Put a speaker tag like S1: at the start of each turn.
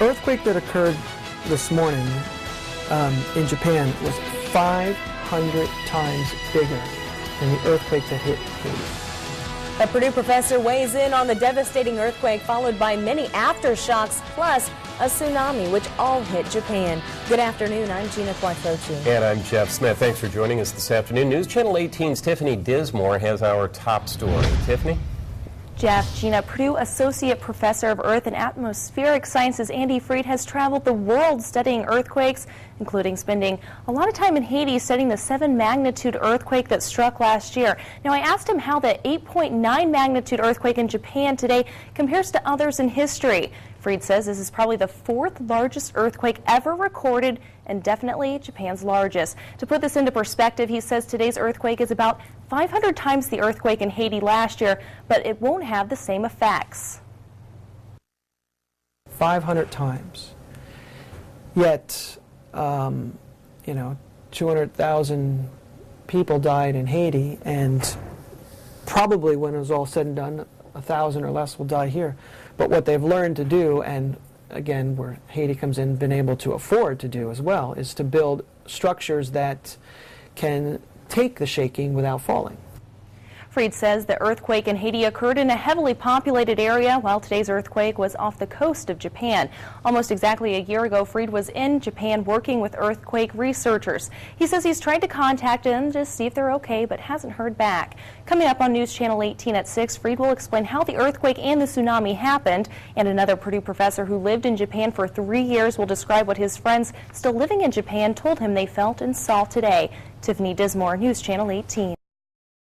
S1: earthquake that occurred this morning in Japan was 500 times bigger than the earthquake that hit Haiti.
S2: A Purdue professor weighs in on the devastating earthquake, followed by many aftershocks, plus a tsunami, which all hit Japan. Good afternoon, I'm Gina Quattrochi.
S3: And I'm Jeff Smith. Thanks for joining us this afternoon. News Channel 18's Tiffany Dismore has our top story. Tiffany?
S4: Jeff, Gina, Purdue Associate Professor of Earth and Atmospheric Sciences Andy Freed has traveled the world studying earthquakes, including spending a lot of time in Haiti studying the 7-magnitude earthquake that struck last year. Now, I asked him how the 8.9 magnitude earthquake in Japan today compares to others in history. Freed says this is probably the 4th largest earthquake ever recorded and definitely Japan's largest. To put this into perspective, he says today's earthquake is about 500 times the earthquake in Haiti last year, but it won't have the same effects.
S1: 500 times. Yet, 200,000 people died in Haiti, and probably when it was all said and done, 1,000 or less will die here. But what they've learned to do, and again, where Haiti comes in, been able to afford to do as well, is to build structures that can take the shaking without falling.
S4: Freed says the earthquake in Haiti occurred in a heavily populated area, while today's earthquake was off the coast of Japan. Almost exactly a year ago, Freed was in Japan working with earthquake researchers. He says he's tried to contact them to see if they're okay, but hasn't heard back. Coming up on News Channel 18 at 6, Freed will explain how the earthquake and the tsunami happened, and another Purdue professor who lived in Japan for 3 years will describe what his friends still living in Japan told him they felt and saw today. Tiffany Dismore, News Channel 18.